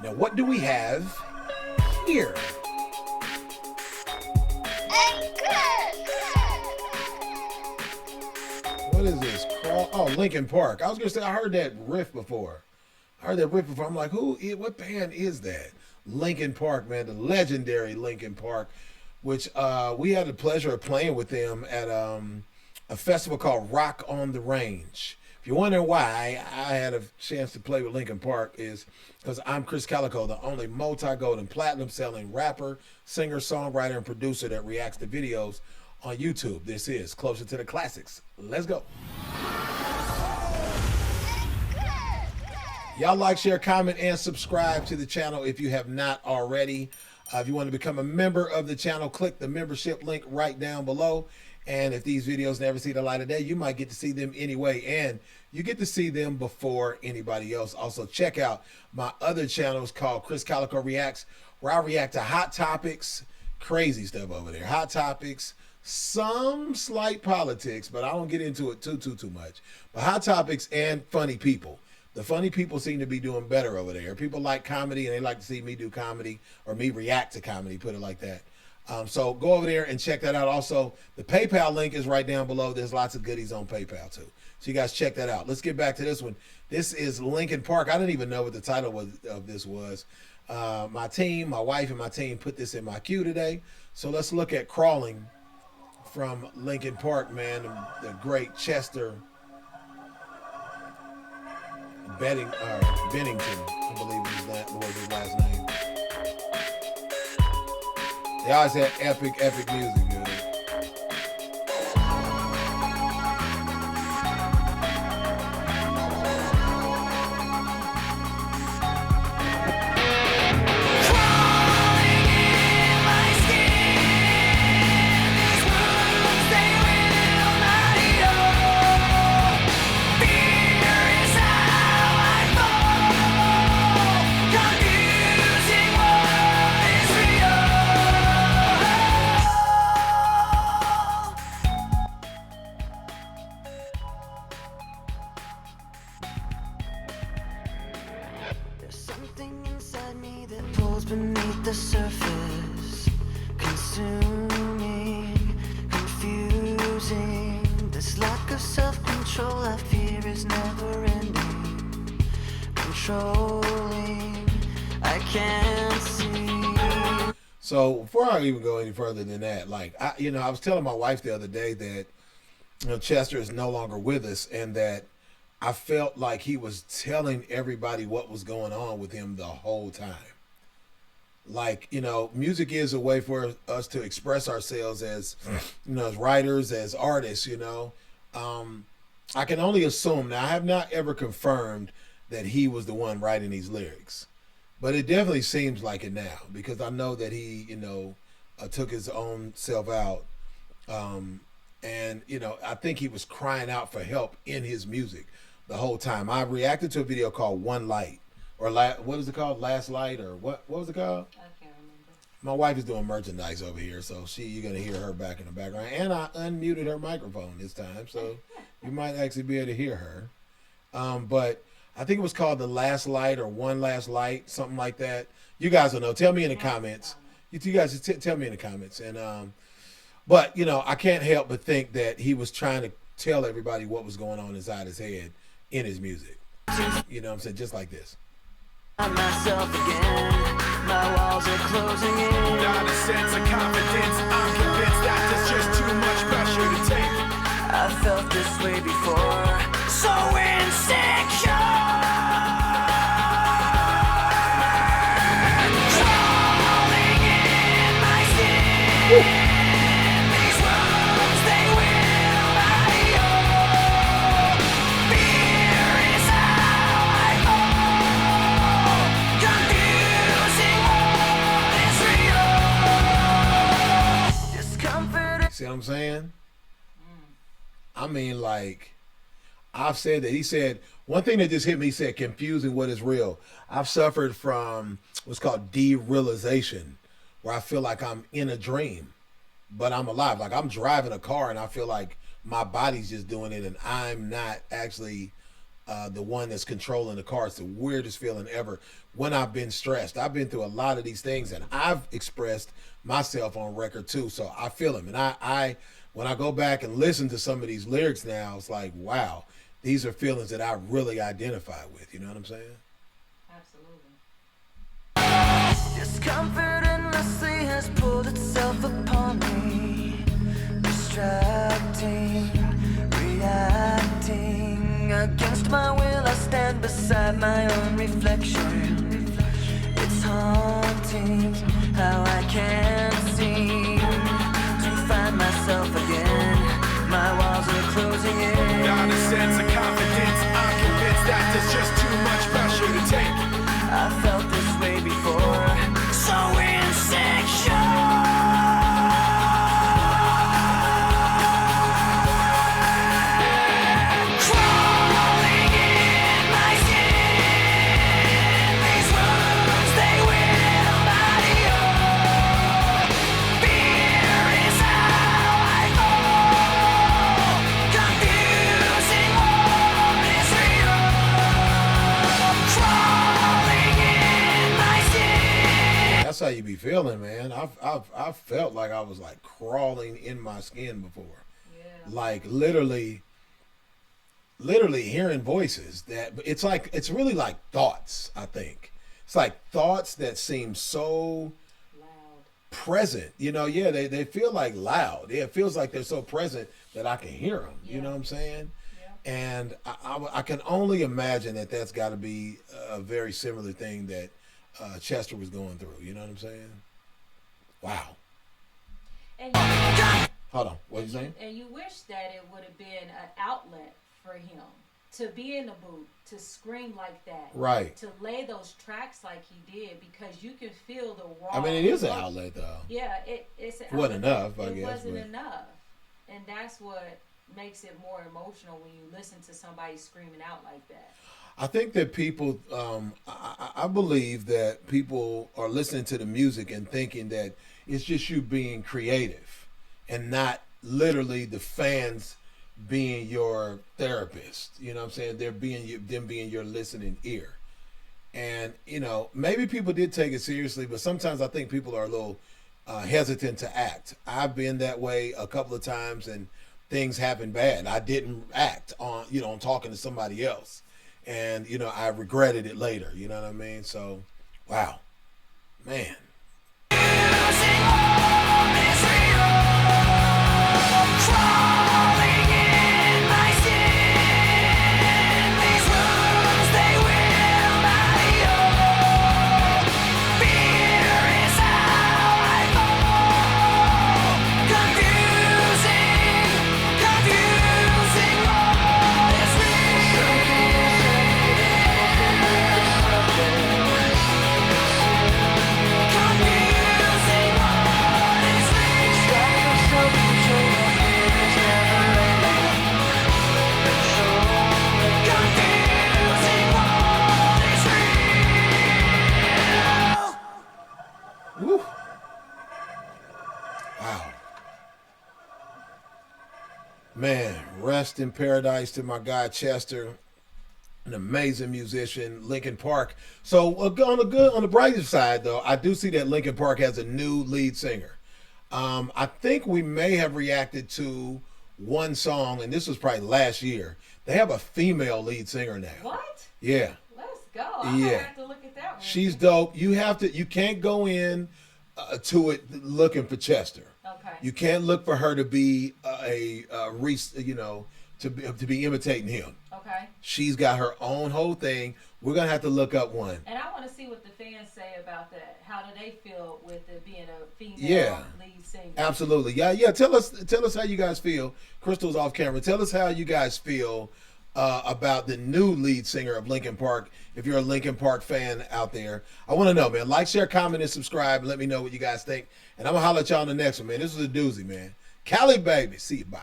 Now, what do we have here? What is this? Oh, Linkin Park. I was gonna say I heard that riff before. I'm like, what band is that? Linkin Park, man, the legendary Linkin Park, which we had the pleasure of playing with them at a festival called Rock on the Range. If you're wondering why I had a chance to play with Linkin Park, is because I'm Krizz Kaliko, the only multi-gold and platinum selling rapper, singer, songwriter, and producer that reacts to videos on YouTube. This is Closer to the Classics. Let's go. Y'all like, share, comment, and subscribe to the channel if you have not already. If you want to become a member of the channel, click the membership link right down below. And if these videos never see the light of day, you might get to see them anyway. And you get to see them before anybody else. Also, check out my other channels called Krizz Kaliko Reacts, where I react to hot topics, crazy stuff over there. Hot topics, some slight politics, but I don't get into it too much. But hot topics and funny people. The funny people seem to be doing better over there. People like comedy, and they like to see me do comedy, or me react to comedy, put it like that. So go over there and check that out. Also, the PayPal link is right down below. There's lots of goodies on PayPal too. So you guys check that out. Let's get back to this one. This is Linkin Park. I didn't even know what the title of this was. My team, my wife and my team put this in my queue today. So let's look at Crawling from Linkin Park, man. The great Chester Bennington, I believe was his last name. They always had epic music, dude. Beneath the surface, consuming, confusing. This lack of self-control I fear is never ending. Controlling, I can't see. So before I even go any further than that, like I was telling my wife the other day that Chester is no longer with us, and that I felt like he was telling everybody what was going on with him the whole time. Like, music is a way for us to express ourselves as, as writers, as artists, I can only assume, now I have not ever confirmed that he was the one writing these lyrics, but it definitely seems like it now, because I know that he, took his own self out. And, I think he was crying out for help in his music the whole time. I reacted to a video called One Light. Or what is it called? Last Light, or what was it called? I can't remember. My wife is doing merchandise over here, so you're gonna hear her back in the background. And I unmuted her microphone this time, so you might actually be able to hear her. But I think it was called The Last Light or One Last Light, something like that. You guys will know. Tell me in the comments. You guys tell me in the comments. And but I can't help but think that he was trying to tell everybody what was going on inside his head in his music. You know what I'm saying? Just like this. Myself again, my walls are closing in. Not a sense of confidence, I'm convinced that there's just too much pressure to take. I felt this way before, so insecure. Crawling in my skin. These wounds, they will not heal. Fear is how I fall. Confusing what is real. Discomfort. See what I'm saying? I mean, like, I've said that. He said, one thing that just hit me, he said, confusing what is real. I've suffered from what's called derealization, where I feel like I'm in a dream, but I'm alive. Like, I'm driving a car and I feel like my body's just doing it and I'm not actually the one that's controlling the car. It's the weirdest feeling ever when I've been stressed. I've been through a lot of these things, and I've expressed myself on record too, so I feel them. And I when I go back and listen to some of these lyrics now, it's like, wow, these are feelings that I really identify with. You know what I'm saying? Absolutely. Discomfort endlessly has pulled itself upon me, distracting, reacting. Against my will, I stand beside my own reflection. It's haunting how I can't seem to find myself again. My walls are closing in. Not a sense of confidence. I'm convinced that there's just too much pressure to take. I felt this way before, so insecure. That's how you be feeling, man. I've felt like I was like crawling in my skin before. Yeah. Like literally hearing voices that it's like, it's really like thoughts, I think. It's like thoughts that seem so loud, present. You know, yeah, they feel like loud. Yeah, it feels like they're so present that I can hear them. Yeah. You know what I'm saying? Yeah. And I can only imagine that that's got to be a very similar thing that Chester was going through. You know what I'm saying? Wow. And hold on, what are you saying? And you wish that it would have been an outlet for him to be in the booth, to scream like that, right? To lay those tracks like he did, because you can feel the raw. I mean, it is an outlet, though. Yeah, it's an wasn't enough. I guess it wasn't enough, and that's what makes it more emotional when you listen to somebody screaming out like that. I think that people, I believe that people are listening to the music and thinking that it's just you being creative and not literally the fans being your therapist. You know what I'm saying? Them being your listening ear. And, you know, maybe people did take it seriously, but sometimes I think people are a little hesitant to act. I've been that way a couple of times and things happen bad. I didn't act on, you know, on talking to somebody else. And, you know, I regretted it later. You know what I mean? So, wow. Man. Man, rest in paradise to my guy Chester, an amazing musician, Linkin Park. So on the brighter side, though, I do see that Linkin Park has a new lead singer. I think we may have reacted to one song, and this was probably last year. They have a female lead singer now. What? Yeah. Let's go. I'm gonna have to look at that one. She's dope. You can't go in to it looking for Chester. Okay. You can't look for her to be to be imitating him. Okay. She's got her own whole thing. We're gonna have to look up one. And I want to see what the fans say about that. How do they feel with it being a female lead singer? Absolutely. Yeah. Tell us how you guys feel. Crystal's off camera. Tell us how you guys feel about the new lead singer of Linkin Park. If you're a Linkin Park fan out there, I want to know, man. Like, share, comment, and subscribe, and let me know what you guys think. And I'm gonna holler at y'all on the next one, man. This was a doozy, man. Cali, baby. See you. Bye.